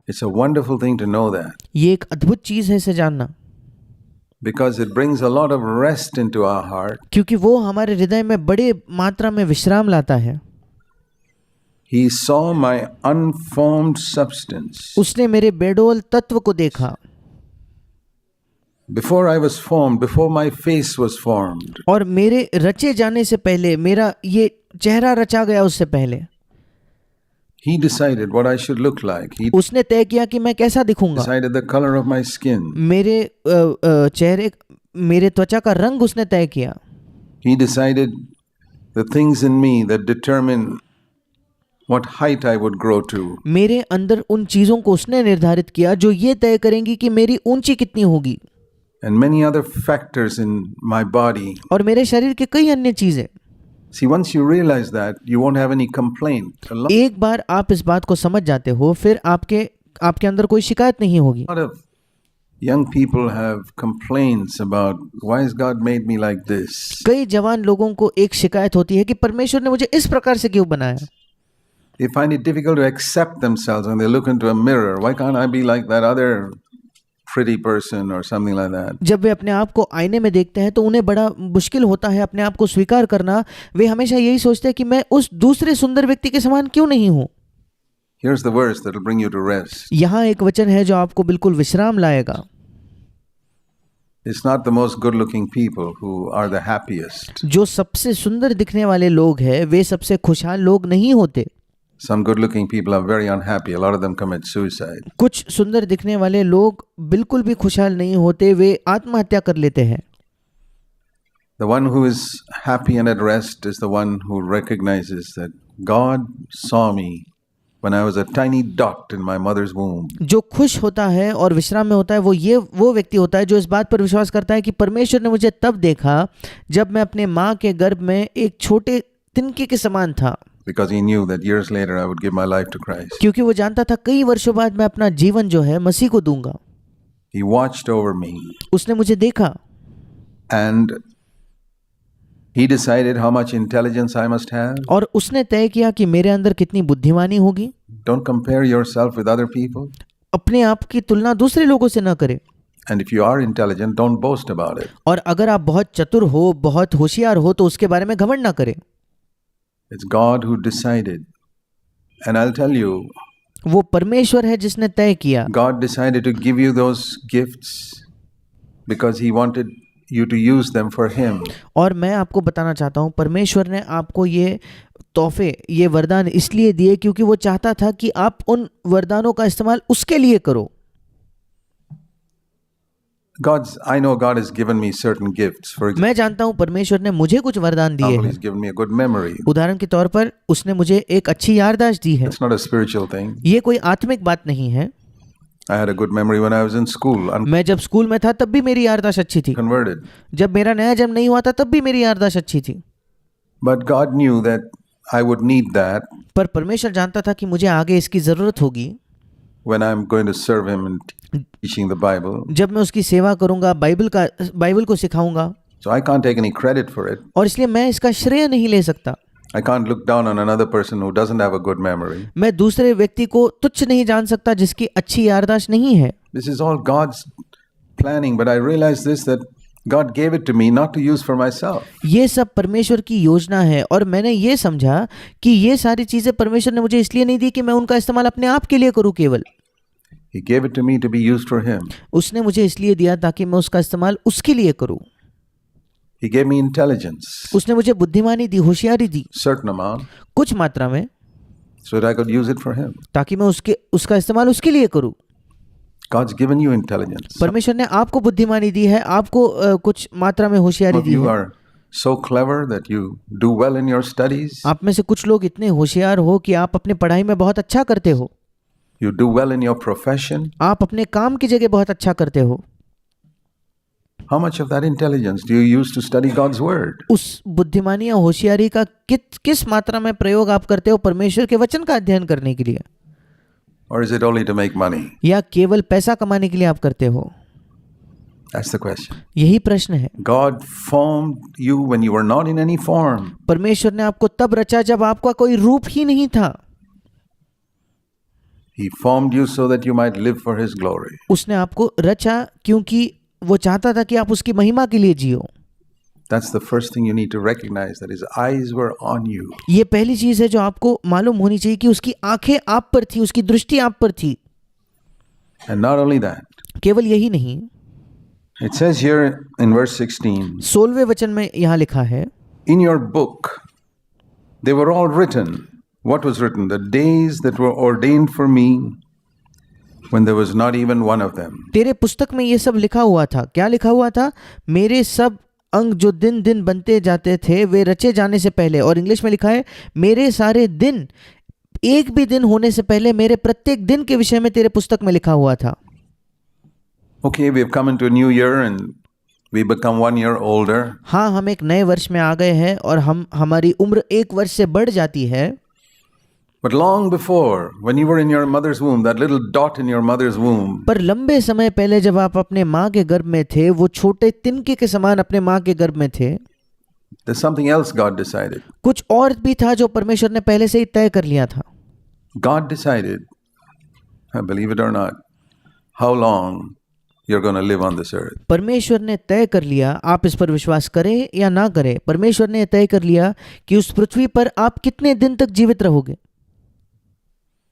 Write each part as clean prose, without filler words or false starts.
It's a wonderful thing to know that, ये एक अद्भुत चीज है इसे जानना, because it brings a lot of rest into our heart. क्योंकि वो हमारे हृदय में बड़े मात्रा में विश्राम लाता है। He saw my unformed substance. उसने मेरे बेडोल तत्व को देखा। Before I was formed, before my face was formed, और मेरे रचे जाने से पहले, मेरा ये चेहरा रचा गया उससे पहले, He decided what I should look like. He उसने तय किया कि मैं कैसा दिखूंगा। decided the color of my skin. मेरे चेहरे, मेरे त्वचा का रंग उसने तय किया। He decided the things in me that determine what height I would grow to. मेरे अंदर उन चीजों को उसने निर्धारित किया जो ये तय करेंगी कि मेरी ऊंची कितनी होगी, And many other factors in my body. और मेरे शरीर के कई अन्य चीजें। See, once you realize that, you won't have any complaint. A एक बार आप इस बात को समझ जाते हो, फिर आपके अंदर कोई शिकायत नहीं होगी। lot of young people have complaints about why has God made me like this? कई जवान लोगों को एक शिकायत होती है कि परमेश्वर ने मुझे इस प्रकार से क्यों बनाया। They find it difficult to accept themselves when they look into a mirror. Why can't I be like that other pretty person or something like that? जब वे अपने आप को आईने में देखते हैं तो उन्हें बड़ा मुश्किल होता है अपने आप को स्वीकार करना। वे हमेशा यही सोचते हैं कि मैं उस दूसरे सुंदर व्यक्ति के समान क्यों नहीं हूँ। Here's the verse that will bring you to rest. यहाँ एक वचन है जो आपको बिल्कुल विश्राम लाएगा। It's not the most good looking people who are the happiest. जो सबसे सुंदर दिखने वाले लोग हैं वे सबसे खुशहाल लोग नहीं होते। Some good looking people are very unhappy. A lot of them commit suicide. कुछ सुंदर दिखने वाले लोग बिल्कुल भी खुशहाल नहीं होते, वे आत्महत्या कर लेते हैं। The one who is happy and at rest is the one who recognizes that God saw me when I was a tiny dot in my mother's womb. जो खुश होता है और विश्राम में होता है वो व्यक्ति होता है जो इस बात पर विश्वास करता है कि परमेश्वर ने मुझे तब देखा जब मैं अपने माँ के गर्भ में एक छोटे तिनके के समान था। Because he knew that years later I would give my life to Christ. क्योंकि वो जानता था कई वर्षों बाद मैं अपना जीवन जो है मसीह को दूंगा। He watched over me. उसने मुझे देखा And he decided how much intelligence I must have. और उसने तय किया कि मेरे अंदर कितनी बुद्धिमानी होगी। Don't compare yourself with other people. अपने आप की तुलना दूसरे लोगों से न करें। And if you are intelligent, don't boast about it. और अगर आप बहुत चतुर हो, बहुत होशियार हो, तो उसके बारे में घमंड न करें। It's God who decided. And I'll tell you, वो परमेश्वर है जिसने तय किया। God decided to give you those gifts because He wanted you to use them for Him. और मैं आपको बताना चाहता हूँ, परमेश्वर ने आपको ये तोहफे, ये वरदान इसलिए दिए क्योंकि वो चाहता था कि आप उन वरदानों का इस्तेमाल उसके लिए करो। I know God has given me certain gifts. For example, मैं जानता हूँ परमेश्वर ने मुझे कुछ वरदान दिए He's हैं। given me a good memory. उदाहरण के तौर पर उसने मुझे एक अच्छी याददाश्त दी है। It's not a spiritual thing. ये कोई आत्मिक बात नहीं है। I had a good memory when I was in school. मैं जब स्कूल में था तब भी मेरी याददाश्त अच्छी थी। Converted. जब मेरा नया जन्म नहीं हुआ था तब भी मेरी याददाश्त अच्छी थी। But God knew that I would need that पर परमेश्वर जानता था कि मुझे आगे इसकी जरूरत होगी when I'm going to serve Him and teaching the Bible. जब मैं उसकी सेवा करूंगा, बाइबल को सिखाऊंगा। So I can't take any credit for it. और इसलिए मैं इसका श्रेय नहीं ले सकता। I can't look down on another person who doesn't have a good memory. मैं दूसरे व्यक्ति को तुच्छ नहीं जान सकता जिसकी अच्छी याददाश्त नहीं है। This is all God's planning, but I realize this, that God gave it to me not to use for myself. ये सब परमेश्वर की योजना है और मैंने ये समझा कि ये सारी चीजें परमेश्वर ने मुझे इसलिए नहीं दी कि मैं उनका इस्तेमाल अपने आप के लिए करूं केवल। He gave it to me to be used for Him. उसने मुझे इसलिए दिया ताकि मैं उसका इस्तेमाल उसके लिए करूं। He gave me intelligence, उसने मुझे बुद्धिमानी दी, होशियारी दी certain amount, कुछ मात्रा में, so that I could use it for Him. ताकि मैं उसका इस्तेमाल उसके लिए करूं। God's given you intelligence. परमेश्वर ने आपको बुद्धिमानी दी है, आपको कुछ मात्रा में होशियारी Some of दी you है। are so clever that you do well in your studies. आप में से कुछ लोग इतने होशियार हो कि आप अपने पढ़ाई में बहुत अच्छा करते हो। You do well in your profession. आप अपने काम की जगह बहुत अच्छा करते हो। How much of that intelligence do you use to study God's word? उस बुद्धिमानी या होशियारी का किस मात्रा में प्रयोग आप करते हो परमेश्वर के वचन का अध्ययन करने के लिए, Or is it only to make money? या केवल पैसा कमाने के लिए आप करते हो? That's the question. यही प्रश्न है। God formed you when you were not in any form. परमेश्वर ने आपको तब रचा जब आपका कोई रूप ही नहीं था। He formed you so that you might live for His glory. उसने आपको रचा क्योंकि वो चाहता था कि आप उसकी महिमा के लिए जियो। That's the first thing you need to recognize, that His eyes were on you. ये पहली चीज है जो आपको मालूम होनी चाहिए कि उसकी आंखें आप पर थी, उसकी दृष्टि आप पर थी। And not only that, केवल यही नहीं, it says here in verse 16, 16वें वचन में यहाँ लिखा है, in your book they were all written. What was written? The days that were ordained for me, when there was not even one of them. तेरे पुस्तक में ये सब लिखा हुआ था। क्या लिखा हुआ था? मेरे सब अंग जो दिन दिन बनते जाते थे वे रचे जाने से पहले। और इंग्लिश में लिखा है, मेरे सारे दिन, एक भी दिन होने से पहले मेरे प्रत्येक दिन के विषय में तेरे पुस्तक में लिखा हुआ था। Okay, we have come into a new year and we become 1 year older. हाँ, हम एक नए वर्ष में आ गए हैं और हमारी उम्र एक वर्ष से बढ़ जाती है। But long before, when you were in your mother's womb, that little dot in your mother's womb, पर लंबे समय पहले जब आप अपने माँ के गर्भ में थे, वो छोटे तिनके के समान अपने माँ के गर्भ में थे, there's something else God decided. कुछ और भी था जो परमेश्वर ने पहले से ही तय कर लिया था। God decided, believe it or not, how long you're going to live on this earth. परमेश्वर ने तय कर लिया, आप इस पर विश्वास करें या ना करें, परमेश्वर ने तय कर लिया कि उस पृथ्वी पर आप कितने दिन तक जीवित रहोगे।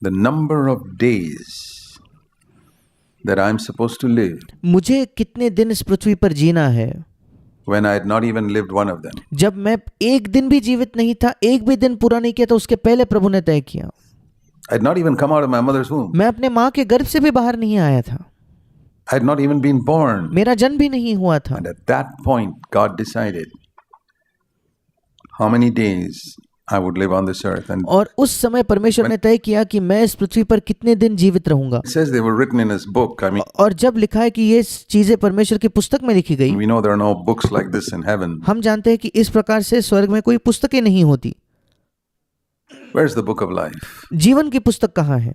The number of days that I'm supposed to live, मुझे कितने दिन इस पृथ्वी पर जीना है, when I had not even lived one of them. जब मैं एक दिन भी जीवित नहीं था, एक भी दिन पूरा नहीं किया था, उसके पहले प्रभु ने तय किया। I had not even come out of my mother's womb. मैं अपने माँ के गर्भ से भी बाहर नहीं आया था, I had not even been born. मेरा जन्म भी नहीं हुआ था। And at that point, God decided how many days I would live on this earth. And और उस समय परमेश्वर ने तय किया कि मैं इस पृथ्वी पर कितने दिन जीवित रहूंगा। it says they were written in His book. I mean, और जब लिखा है कि ये चीजें परमेश्वर की पुस्तक में लिखी गई, we know there are no books like this in heaven. हम जानते हैं कि इस प्रकार से स्वर्ग में कोई पुस्तकें नहीं होती। Where's the book of life? जीवन की पुस्तक कहाँ है?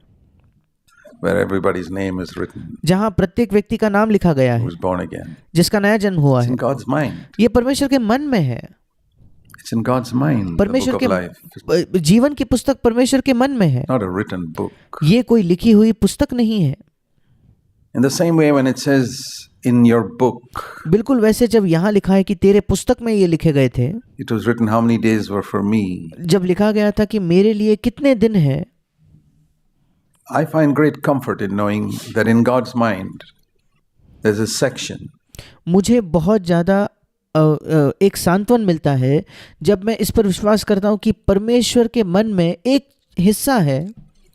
Where everybody's name is written, जहाँ प्रत्येक व्यक्ति का नाम लिखा गया है, who's born again. जिसका नया जन्म हुआ It's है। in God's mind. ये परमेश्वर के मन में है। It's in God's mind. The परमेश्वर book of life. के जीवन की पुस्तक परमेश्वर के मन में है। Not a written book. ये कोई लिखी हुई पुस्तक नहीं है। In the same way, when it says in your book, बिल्कुल वैसे जब यहाँ लिखा है कि तेरे पुस्तक में ये लिखे गए थे, it was written how many days were for me. जब लिखा गया था कि मेरे लिए कितने दिन हैं, I find great comfort in knowing that in God's mind there's a section मुझे बहुत ज़्यादा एक सांत्वन मिलता है जब मैं इस पर विश्वास करता हूँ कि परमेश्वर के मन में एक हिस्सा है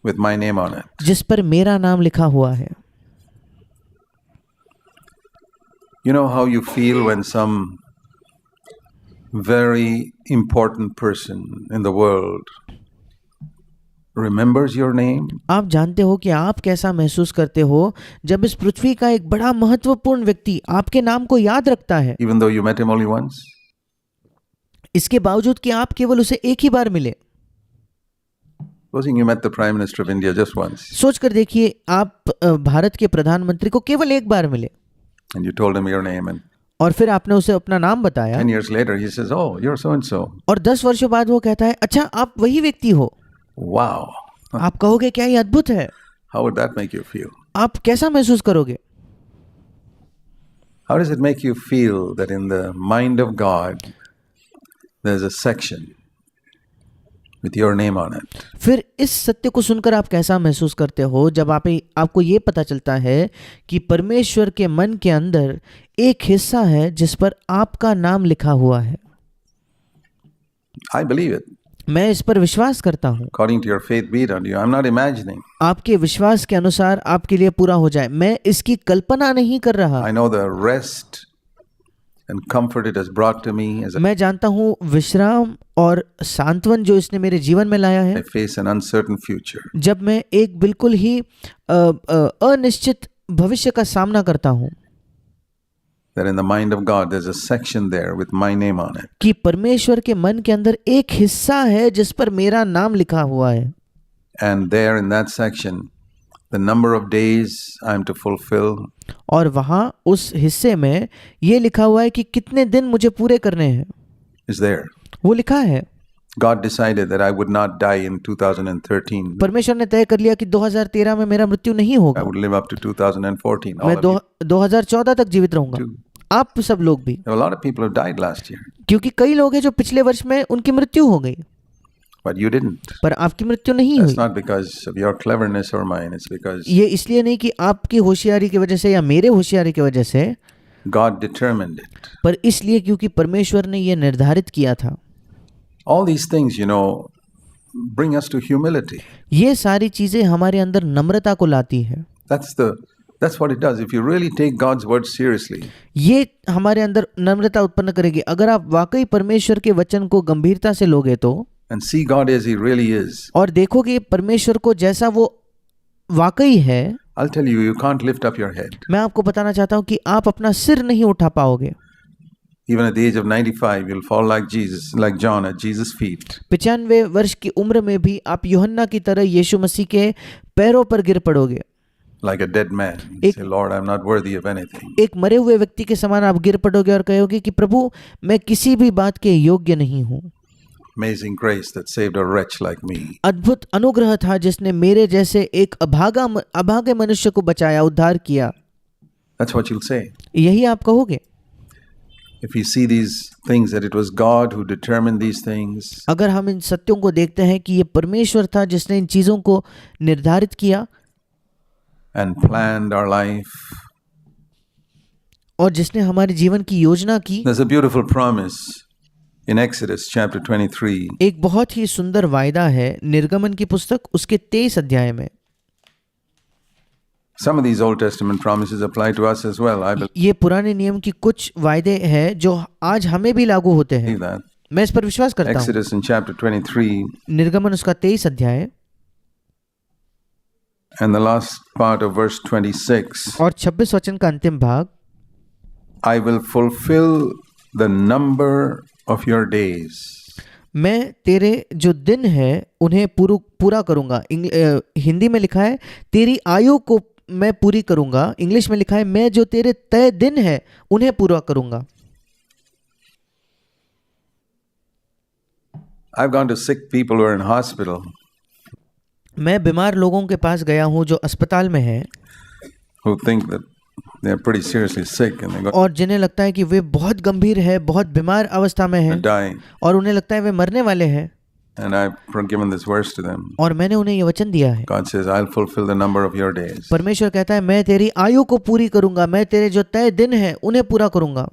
with my name on it. जिस पर मेरा नाम लिखा हुआ है। You know how you feel when some very important person in the world remembers your name? आप जानते हो कि आप कैसा महसूस करते हो जब इस पृथ्वी का एक बड़ा महत्वपूर्ण व्यक्ति आपके नाम को याद रखता है, Even though you met him only once? इसके बावजूद कि आप केवल उसे एक ही बार मिले। Supposing you met the Prime Minister of India just once सोच कर देखिए, आप भारत के प्रधानमंत्री को केवल एक बार मिले and you told him your name, and और फिर आपने उसे अपना नाम बताया 10 years later he says, oh, you're so and so. और 10 वर्षों बाद वो कहता है, अच्छा आप वही व्यक्ति हो। Wow. आप कहोगे क्या ये अद्भुत है? How would that make you feel? आप कैसा महसूस करोगे? How does it make you feel that in the mind of God there's a section with your name on it? फिर इस सत्य को सुनकर आप कैसा महसूस करते हो जब आपको ये पता चलता है कि परमेश्वर के मन के अंदर एक हिस्सा है जिस पर आपका नाम लिखा हुआ है? I believe it. मैं इस पर विश्वास करता हूँ। According to your faith be it unto you. I'm not imagining. आपके विश्वास के अनुसार आपके लिए पूरा हो जाए, मैं इसकी कल्पना नहीं कर रहा। I know the rest and comfort it has brought to me as मैं जानता हूँ विश्राम और सांत्वन जो इसने मेरे जीवन में लाया है I face an uncertain future. जब मैं एक बिल्कुल ही अनिश्चित भविष्य का सामना करता हूँ। That in the mind of God there's a section there with my name on it. कि परमेश्वर के मन के अंदर एक हिस्सा है जिस पर मेरा नाम लिखा हुआ है। And there in that section, the number of days I'm to fulfill और वहाँ उस हिस्से में ये लिखा हुआ है कि कितने दिन मुझे पूरे करने हैं, is there. वो लिखा है। God decided that I would not die in 2013. परमेश्वर ने तय कर लिया कि 2013 में मेरा मृत्यु नहीं I होगा, would live up to 2014. मैं All of you. 2014 तक जीवित रहूंगा। too. आप सब लोग भी, There were a lot of people who died last year, क्योंकि कई लोग हैं जो पिछले वर्ष में उनकी मृत्यु हो गई, but you didn't. पर आपकी मृत्यु नहीं That's हुई। not because of your cleverness or mine. It's because ये इसलिए नहीं कि आपकी होशियारी की वजह से या मेरे होशियारी की वजह से, God determined it. पर इसलिए क्योंकि परमेश्वर ने ये निर्धारित किया था। All these things, bring us to humility. ये सारी चीजें हमारे अंदर नम्रता को लाती है। That's what it does. If you really take God's word seriously, ये हमारे अंदर नम्रता उत्पन्न करेगी। अगर आप वाकई परमेश्वर के वचन को गंभीरता से लोगे तो, and see God as He really is, और देखोगे परमेश्वर को जैसा वो वाकई है, I'll tell you, you can't lift up your head. मैं आपको बताना चाहता हूँ कि आप अपना सिर नहीं उठा पाओगे। Even at the age of 95, you'll fall like Jesus, like John at Jesus' feet. 95 वर्ष की उम्र में भी आप यूहन्ना की तरह यीशु मसीह के पैरों पर गिर पड़ोगे। Like a dead man. You say, Lord, I'm not worthy of anything. एक मरे हुए व्यक्ति के समान आप गिर पड़ोगे और कहोगे कि प्रभु, मैं किसी भी बात के योग्य नहीं हूँ। Amazing grace that saved a wretch like me. अद्भुत अनुग्रह था जिसने मेरे जैसे एक अभागे मनुष्य को बचाया, उद्धार किया। That's what you'll say. यही आप कहोगे। If you see these things, that it was God who determined these things, अगर हम इन सत्यों को देखते हैं कि ये परमेश्वर था जिसने इन चीजों को निर्धारित किया and planned our life. और जिसने हमारे जीवन की योजना की। There's a beautiful promise in Exodus chapter 23. एक बहुत ही सुंदर वायदा है निर्गमन की पुस्तक उसके 23 अध्याय में। Some of these Old Testament promises apply to us as well. I ये पुराने नियम की कुछ वायदे हैं जो आज हमें भी लागू होते हैं। believe that. मैं इस पर विश्वास करता हूँ। Exodus in chapter 23 निर्गमन उसका 23 अध्याय and the last part of verse 26. और 26 वचन का अंतिम भाग, I will fulfill the number of your days. मैं तेरे जो दिन है उन्हें पूरा करूंगा। हिंदी में लिखा है तेरी आयु को मैं पूरी करूंगा। इंग्लिश में लिखा है मैं जो तेरे तय दिन है उन्हें पूरा करूंगा। I've gone to sick people who are in hospital मैं बीमार लोगों के पास गया हूं जो अस्पताल में हैं who think that they're pretty seriously sick and they're और जिन्हें लगता है कि वे बहुत गंभीर है, बहुत बीमार अवस्था में going हैं to die. और उन्हें लगता है वे मरने वाले हैं। And I've given this verse to them. और मैंने उन्हें ये वचन दिया है। God says, I'll fulfill the number of your days. परमेश्वर कहता है मैं तेरी आयु को पूरी करूंगा, मैं तेरे जो तय दिन है उन्हें पूरा करूंगा।